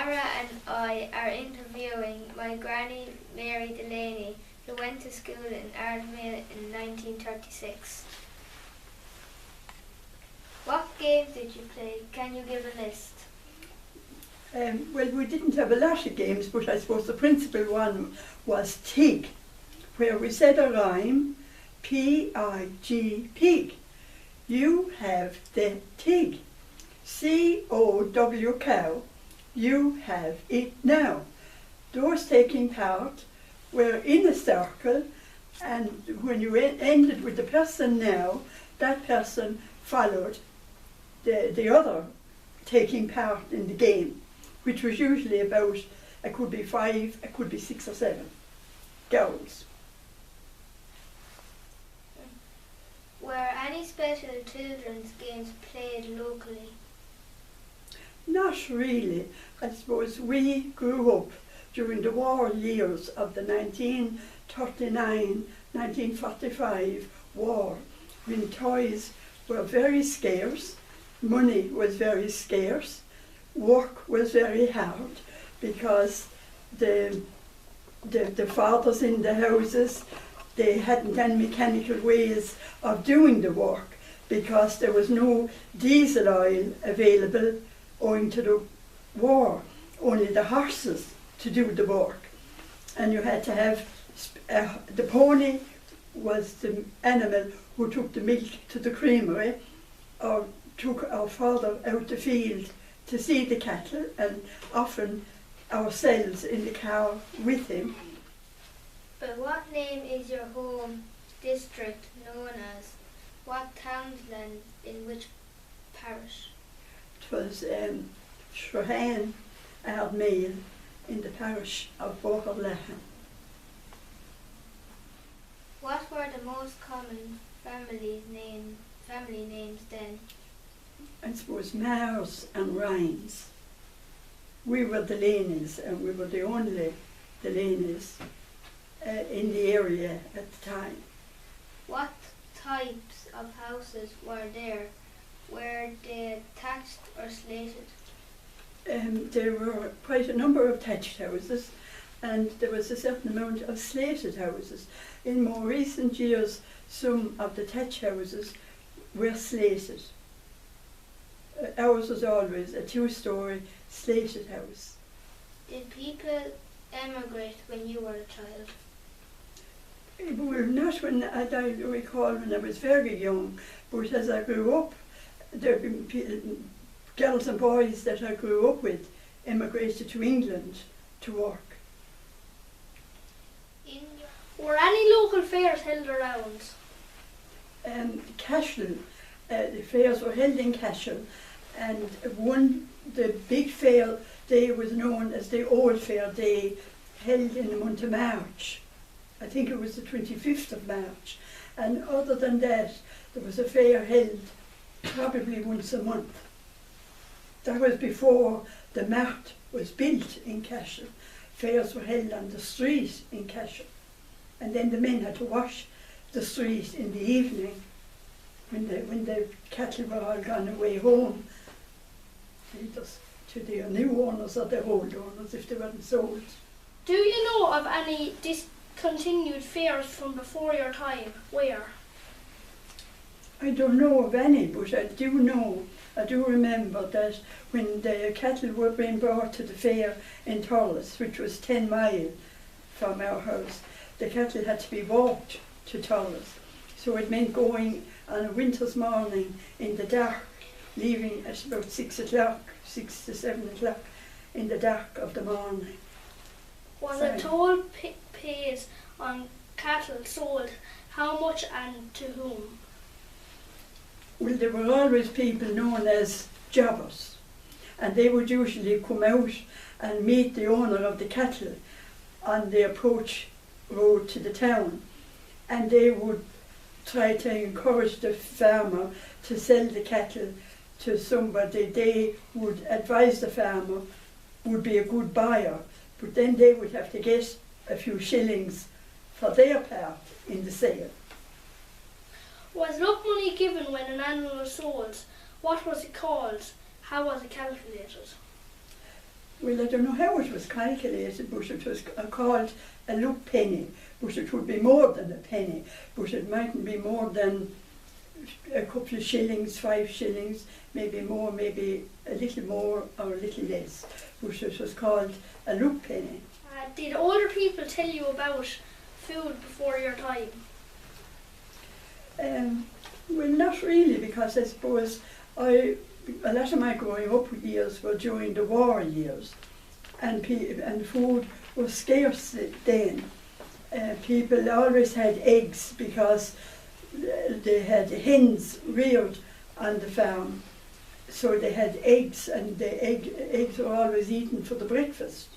Sarah and I are interviewing my granny Mary Delaney, who went to school in Ardmere in 1936. What games did you play? Can you give a list? Well, we didn't have a lot of games, but I suppose the principal one was Tig, where we said a rhyme, P-I-G, pig. You have the Tig. C-O-W, cow. You have it now. Those taking part were in a circle, and when you ended with the person now, that person followed the other taking part in the game, which was usually about, it could be 5, it could be 6 or 7 girls. Were any special children's games played locally? Not really. I suppose we grew up during the war years of the 1939-1945 war, when toys were very scarce, money was very scarce, work was very hard, because the fathers in the houses, they hadn't any mechanical ways of doing the work, because there was no diesel oil available owing to the war, only the horses to do the work. And you had to have, the pony was the animal who took the milk to the creamery, or took our father out the field to see the cattle, and often ourselves in the car with him. But what name is your home district known as? What townsland in which parish? It was Boherlahan, Ardmere, in the parish of Boherlahan. What were the most common family names then? I suppose Mars and Rhines. We were Delaneys, and we were the only Delaneys in the area at the time. What types of houses were there? Were they thatched or slated? There were quite a number of thatched houses, and there was a certain amount of slated houses. In more recent years, some of the thatched houses were slated. Ours was always a 2-storey slated house. Did people emigrate when you were a child? Well, not when I recall when I was very young, but as I grew up, there have been girls and boys that I grew up with emigrated to England to work. Were any local fairs held around? Cashel, the fairs were held in Cashel, and the big fair day was known as the Old Fair Day, held in the month of March. I think it was the 25th of March. And other than that, there was a fair held probably once a month. That was before the mart was built in Cashel. Fairs were held on the street in Cashel. And then the men had to wash the street in the evening when the cattle were all gone away home, either to their new owners or their old owners if they weren't sold. Do you know of any discontinued fairs from before your time? Where? I don't know of any, but I do remember that when the cattle were being brought to the fair in Thurles, which was 10 miles from our house, the cattle had to be walked to Thurles. So it meant going on a winter's morning in the dark, leaving at about 6 o'clock, 6 to 7 o'clock in the dark of the morning. Was a toll paid on cattle sold? How much and to whom? Well, there were always people known as jobbers, and they would usually come out and meet the owner of the cattle on the approach road to the town, and they would try to encourage the farmer to sell the cattle to somebody they would advise the farmer would be a good buyer, but then they would have to get a few shillings for their part in the sale. Was luck money given when an animal was sold? What was it called? How was it calculated? Well, I don't know how it was calculated, but it was called a look penny. But it would be more than a penny, but it mightn't be more than a couple of shillings, 5 shillings, maybe more, maybe a little more or a little less. But it was called a look penny. Did older people tell you about food before your time? Well, not really, because I suppose a lot of my growing up years were during the war years, and food was scarce then. People always had eggs because they had hens reared on the farm, so they had eggs, and the eggs were always eaten for the breakfast.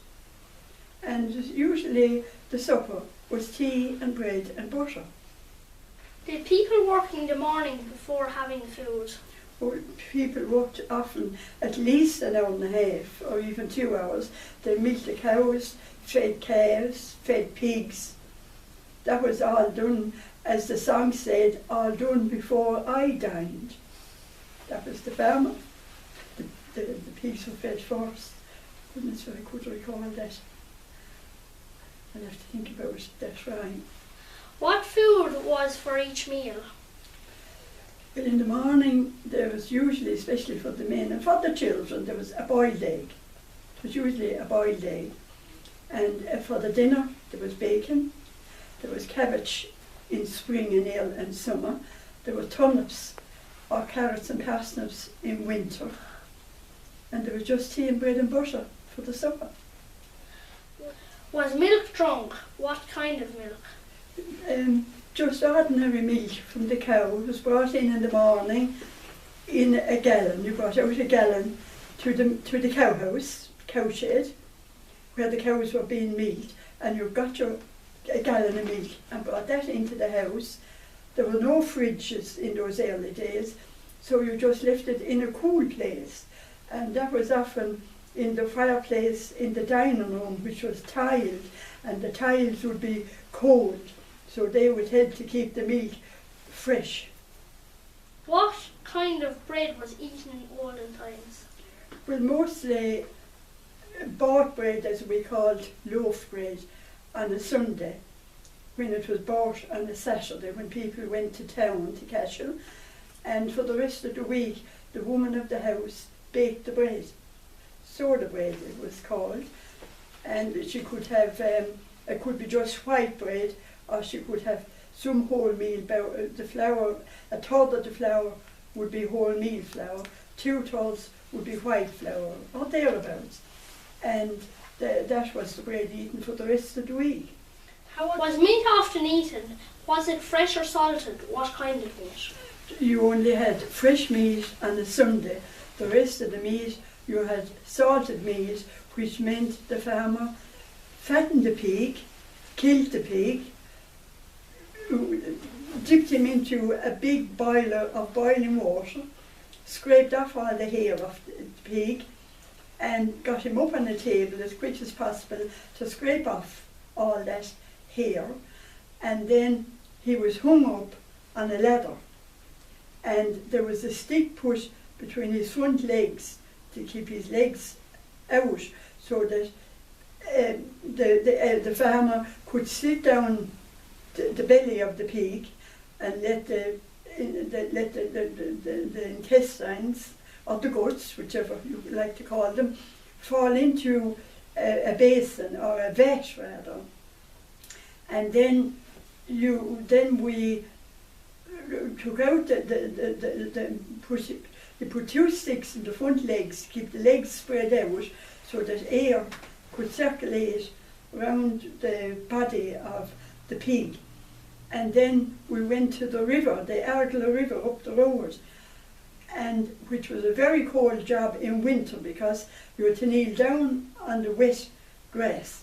And usually the supper was tea and bread and butter. Did people work in the morning before having food? Or people worked often at least an hour and a half or even 2 hours. They milked the cows, fed calves, fed pigs. That was all done, as the song said, all done before I dined. That was the farmer. The pigs were fed first. Goodness, I could recall that. I'll have to think about that rhyme. What food was for each meal? Well, in the morning there was usually, especially for the men and for the children, there was a boiled egg. It was usually a boiled egg. And for the dinner there was bacon, there was cabbage in spring and ale and summer, there were turnips or carrots and parsnips in winter, and there was just tea and bread and butter for the supper. Was milk drunk? What kind of milk? Just ordinary milk from the cow. It was brought in the morning in a gallon. You brought out a gallon to the cow house, cow shed, where the cows were being milked, and you got a gallon of milk and brought that into the house. There were no fridges in those early days, so you just left it in a cool place, and that was often in the fireplace in the dining room, which was tiled, and the tiles would be cold, so they would help to keep the milk fresh. What kind of bread was eaten in olden times? Well, mostly bought bread, as we called loaf bread, on a Sunday, when it was bought on a Saturday, when people went to town to Cashel, and for the rest of the week the woman of the house baked the bread. Soda bread it was called, and she could have, it could be just white bread, or she could have some wholemeal, the flour, a third of the flour would be wholemeal flour, 2/3 would be white flour, or thereabouts, and that was the bread eaten for the rest of the week. Was meat often eaten? Was it fresh or salted? What kind of meat? You only had fresh meat on a Sunday. The rest of the meat, you had salted meat, which meant the farmer fattened the pig, killed the pig, dipped him into a big boiler of boiling water, scraped off all the hair of the pig, and got him up on a table as quick as possible to scrape off all that hair, and then he was hung up on a ladder, and there was a stick put between his front legs to keep his legs out, so that the farmer could sit down the belly of the pig and let the intestines, or the guts, whichever you like to call them, fall into a basin, or a vat rather. And then we took out you put 2 sticks in the front legs to keep the legs spread out, so that air could circulate around the body of the pig. And then we went to the river, the Ardla River up the road, and which was a very cold job in winter, because you had to kneel down on the wet grass,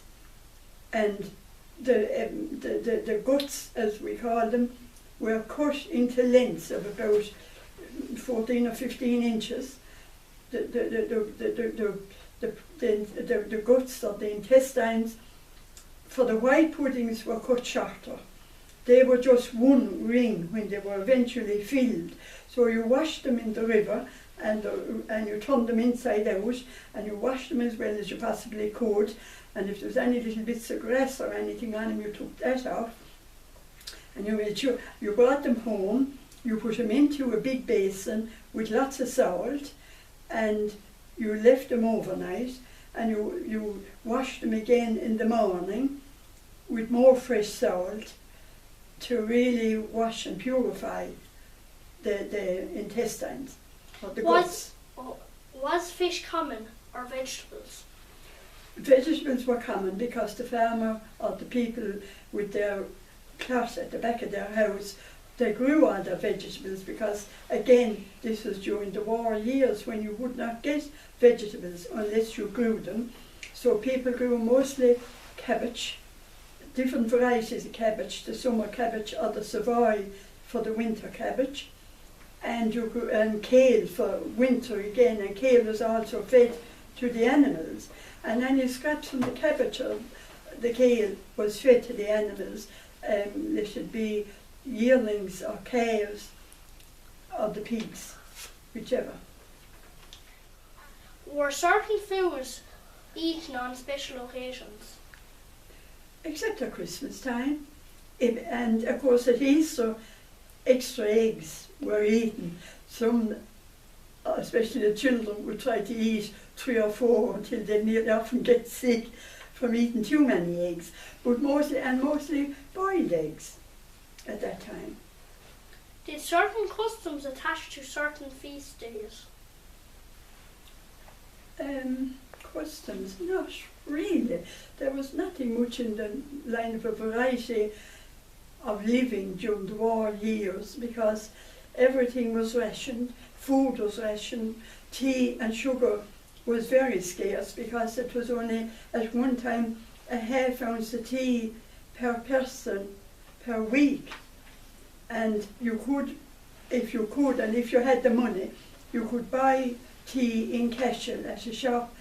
and the guts, as we call them, were cut into lengths of about 14 or 15 inches. The guts, or the intestines, for the white puddings, were cut shorter. They were just one ring when they were eventually filled. So you washed them in the river, and you turn them inside out, and you wash them as well as you possibly could, and if there was any little bits of grass or anything on them, you took that off, and you made sure you brought them home. You put them into a big basin with lots of salt, and you left them overnight, and you washed them again in the morning with more fresh salt to really wash and purify the intestines or the guts. Was fish common or vegetables? Vegetables were common because the farmer or the people with their cloth at the back of their house, they grew all their vegetables because, again, this was during the war years when you would not get vegetables unless you grew them. So people grew mostly cabbage, different varieties of cabbage, the summer cabbage or the Savoy for the winter cabbage, and you grew kale for winter again, and kale was also fed to the animals. And any scraps from the cabbage or the kale was fed to the animals. They should be yearlings or calves or the pigs, whichever. Were certain foods eaten on special occasions? Except at Christmas time. And of course at Easter, extra eggs were eaten. Some, especially the children, would try to eat 3 or 4 until they nearly often get sick from eating too many eggs. But mostly boiled eggs at that time. Did certain customs attach to certain feast days? Customs, not really. There was nothing much in the line of a variety of living during the war years because everything was rationed, food was rationed, tea and sugar was very scarce because it was only at one time a ½ ounce of tea per person per week. And you could, if you had the money, you could buy tea in Cashel at a shop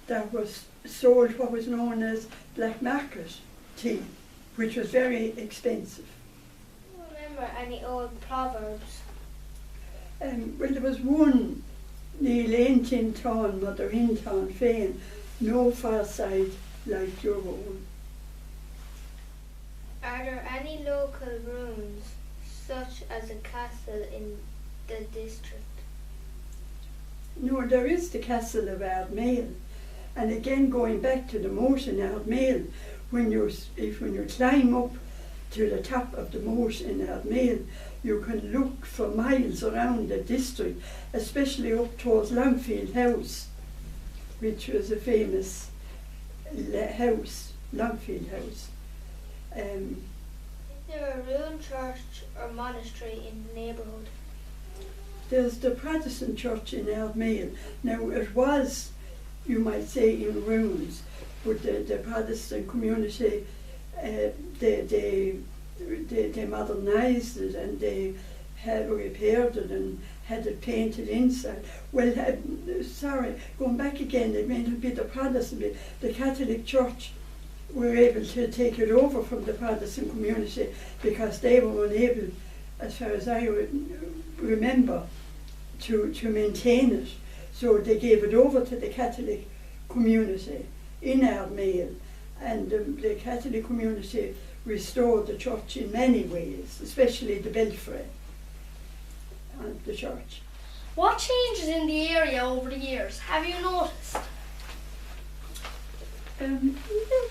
that was sold what was known as black market tea, which was very expensive. Do you remember any old proverbs? Well, there was one, Ní Léontin Tán Mother Hinton Féin, no farsight like your own. Are there any local ruins, such as a castle in the district? No, there is the castle of Ardmail. And again, going back to the moat in Ardmail, when you climb up to the top of the moat in Ardmail, you can look for miles around the district, especially up towards Longfield House, which was a famous house, Longfield House. Is there a ruined church or monastery in the neighbourhood? There's the Protestant church in Ardmail. Now it was, you might say, in ruins, but the Protestant community, they modernised it and they had repaired it and had it painted inside. Well, going back again, it may not be the Protestant bit. The Catholic Church were able to take it over from the Protestant community because they were unable, as far as I remember, to maintain it. So they gave it over to the Catholic community in Ardmail, and the Catholic community restored the church in many ways, especially the belfry of the church. What changes in the area over the years have you noticed? There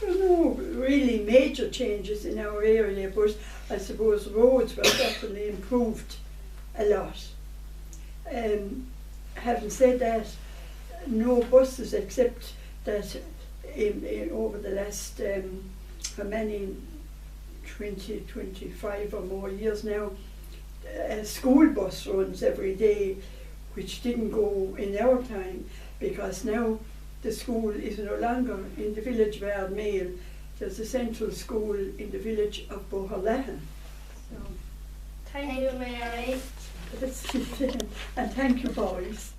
were no really major changes in our area, but I suppose roads were certainly improved a lot. Having said that, no buses, except that over the last how many 20, 25 or more years now, school bus runs every day, which didn't go in our time, because now the school is no longer in the village of Ardmail. There's a central school in the village of Boherlahan. So, Thank you, Mary. and thank you, boys.